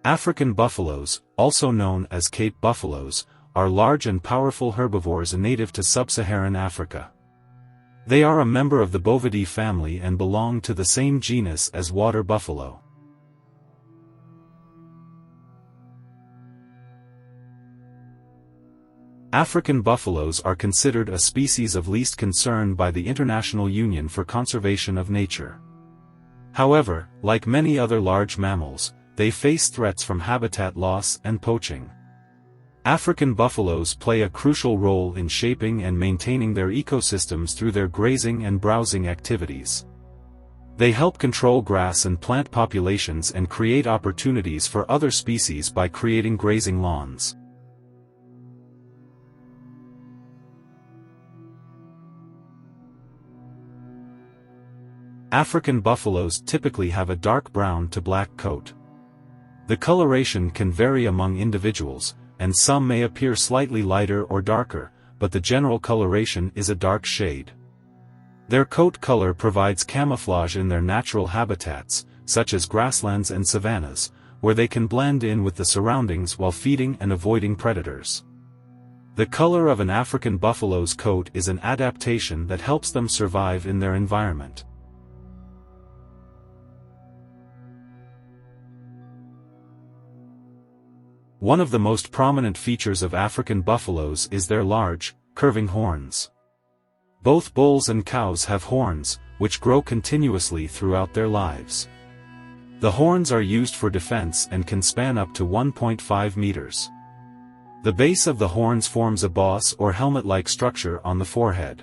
African buffaloes, also known as Cape buffaloes, are large and powerful herbivores native to sub-Saharan Africa. They are a member of the Bovidae family and belong to the same genus as water buffalo. African buffaloes are considered a species of least concern by the International Union for Conservation of Nature. However, like many other large mammals, they face threats from habitat loss and poaching. African buffaloes play a crucial role in shaping and maintaining their ecosystems through their grazing and browsing activities. They help control grass and plant populations and create opportunities for other species by creating grazing lawns. African buffaloes typically have a dark brown to black coat. The coloration can vary among individuals, and some may appear slightly lighter or darker, but the general coloration is a dark shade. Their coat color provides camouflage in their natural habitats, such as grasslands and savannas, where they can blend in with the surroundings while feeding and avoiding predators. The color of an African buffalo's coat is an adaptation that helps them survive in their environment. One of the most prominent features of African buffaloes is their large, curving horns. Both bulls and cows have horns, which grow continuously throughout their lives. The horns are used for defense and can span up to 1.5 meters. The base of the horns forms a boss or helmet-like structure on the forehead.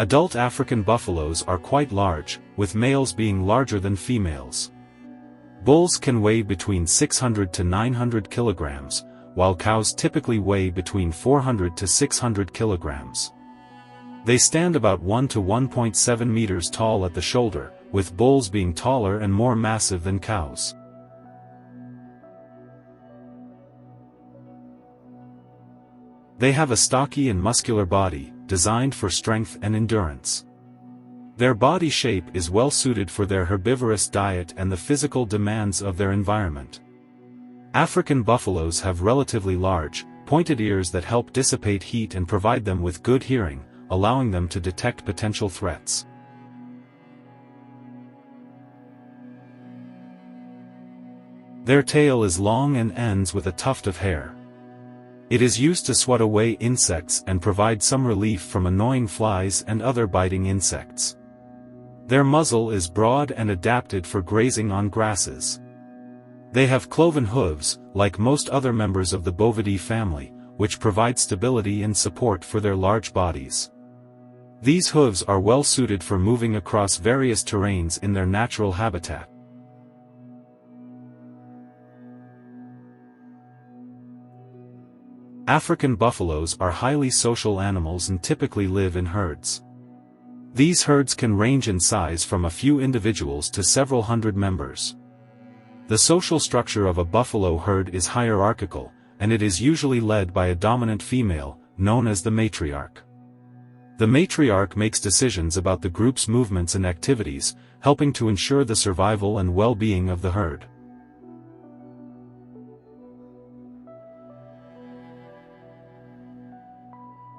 Adult African buffaloes are quite large, with males being larger than females. Bulls can weigh between 600 to 900 kilograms, while cows typically weigh between 400 to 600 kilograms. They stand about 1 to 1.7 meters tall at the shoulder, with bulls being taller and more massive than cows. They have a stocky and muscular body, designed for strength and endurance. Their body shape is well suited for their herbivorous diet and the physical demands of their environment. African buffaloes have relatively large, pointed ears that help dissipate heat and provide them with good hearing, allowing them to detect potential threats. Their tail is long and ends with a tuft of hair. It is used to swat away insects and provide some relief from annoying flies and other biting insects. Their muzzle is broad and adapted for grazing on grasses. They have cloven hooves, like most other members of the Bovidae family, which provide stability and support for their large bodies. These hooves are well suited for moving across various terrains in their natural habitat. African buffaloes are highly social animals and typically live in herds. These herds can range in size from a few individuals to several hundred members. The social structure of a buffalo herd is hierarchical, and it is usually led by a dominant female, known as the matriarch. The matriarch makes decisions about the group's movements and activities, helping to ensure the survival and well-being of the herd.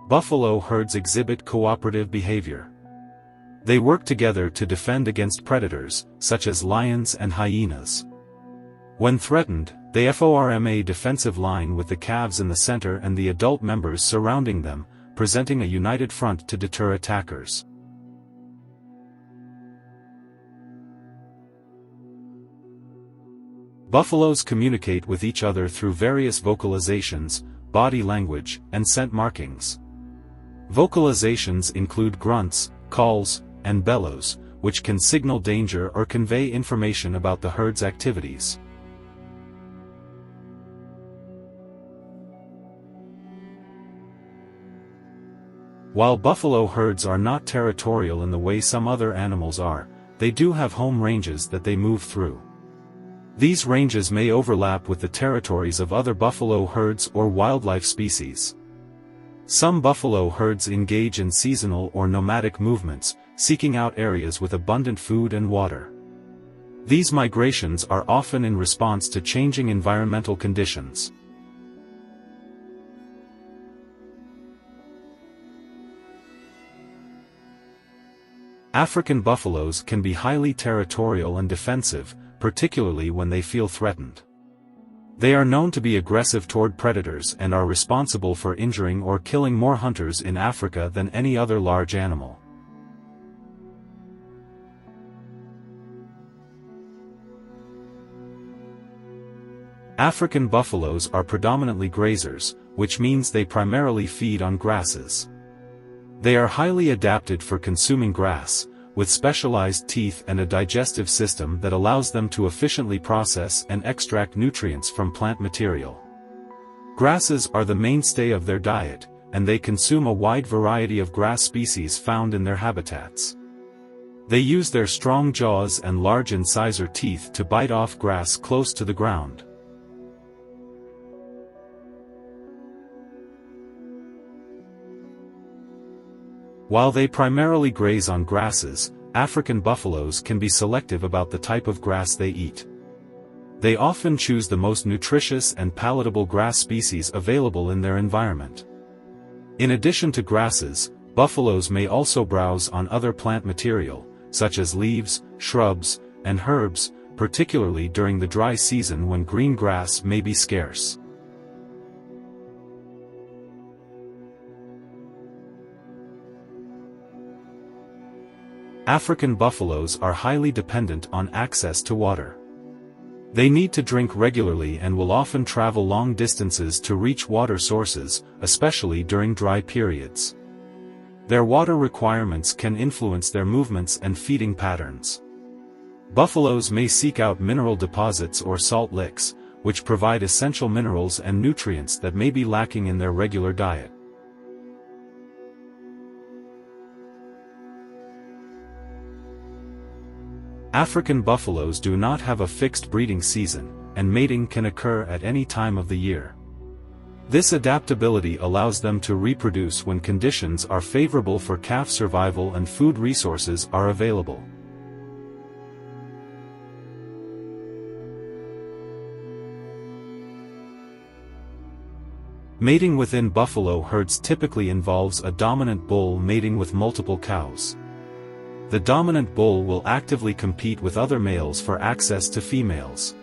Buffalo herds exhibit cooperative behavior. They work together to defend against predators, such as lions and hyenas. When threatened, they form a defensive line with the calves in the center and the adult members surrounding them, presenting a united front to deter attackers. Buffaloes communicate with each other through various vocalizations, body language, and scent markings. Vocalizations include grunts, calls, and bellows, which can signal danger or convey information about the herd's activities. While buffalo herds are not territorial in the way some other animals are, they do have home ranges that they move through. These ranges may overlap with the territories of other buffalo herds or wildlife species. Some buffalo herds engage in seasonal or nomadic movements, seeking out areas with abundant food and water. These migrations are often in response to changing environmental conditions. African buffaloes can be highly territorial and defensive, particularly when they feel threatened. They are known to be aggressive toward predators and are responsible for injuring or killing more hunters in Africa than any other large animal. African buffaloes are predominantly grazers, which means they primarily feed on grasses. They are highly adapted for consuming grass, with specialized teeth and a digestive system that allows them to efficiently process and extract nutrients from plant material. Grasses are the mainstay of their diet, and they consume a wide variety of grass species found in their habitats. They use their strong jaws and large incisor teeth to bite off grass close to the ground. While they primarily graze on grasses, African buffaloes can be selective about the type of grass they eat. They often choose the most nutritious and palatable grass species available in their environment. In addition to grasses, buffaloes may also browse on other plant material, such as leaves, shrubs, and herbs, particularly during the dry season when green grass may be scarce. African buffaloes are highly dependent on access to water. They need to drink regularly and will often travel long distances to reach water sources, especially during dry periods. Their water requirements can influence their movements and feeding patterns. Buffaloes may seek out mineral deposits or salt licks, which provide essential minerals and nutrients that may be lacking in their regular diet. African buffaloes do not have a fixed breeding season, and mating can occur at any time of the year. This adaptability allows them to reproduce when conditions are favorable for calf survival and food resources are available. Mating within buffalo herds typically involves a dominant bull mating with multiple cows. The dominant bull will actively compete with other males for access to females.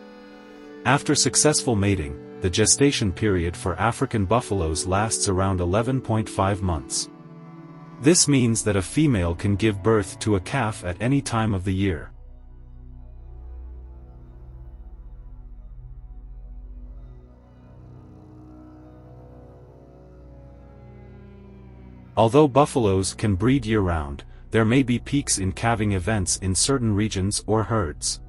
After successful mating, the gestation period for African buffaloes lasts around 11.5 months. This means that a female can give birth to a calf at any time of the year. Although buffaloes can breed year-round, there may be peaks in calving events in certain regions or herds.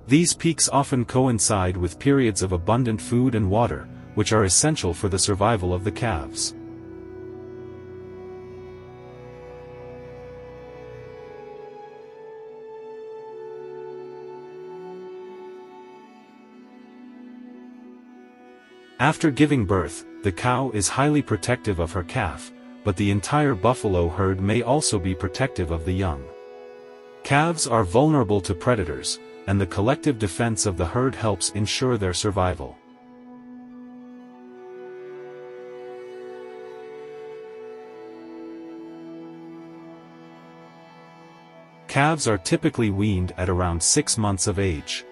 These peaks often coincide with periods of abundant food and water, which are essential for the survival of the calves. After giving birth, the cow is highly protective of her calf, but the entire buffalo herd may also be protective of the young. Calves are vulnerable to predators, and the collective defense of the herd helps ensure their survival. Calves are typically weaned at around 6 months of age.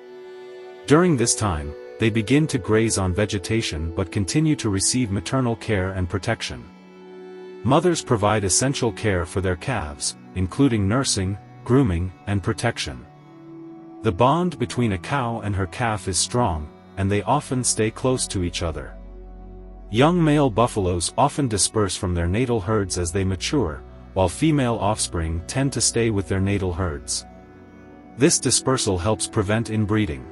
During this time, they begin to graze on vegetation but continue to receive maternal care and protection. Mothers provide essential care for their calves, including nursing, grooming, and protection. The bond between a cow and her calf is strong, and they often stay close to each other. Young male buffaloes often disperse from their natal herds as they mature, while female offspring tend to stay with their natal herds. This dispersal helps prevent inbreeding.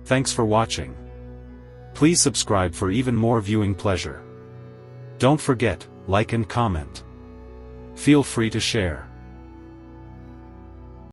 Thanks for watching. Please subscribe for even more viewing pleasure. Don't forget, like and comment. Feel free to share.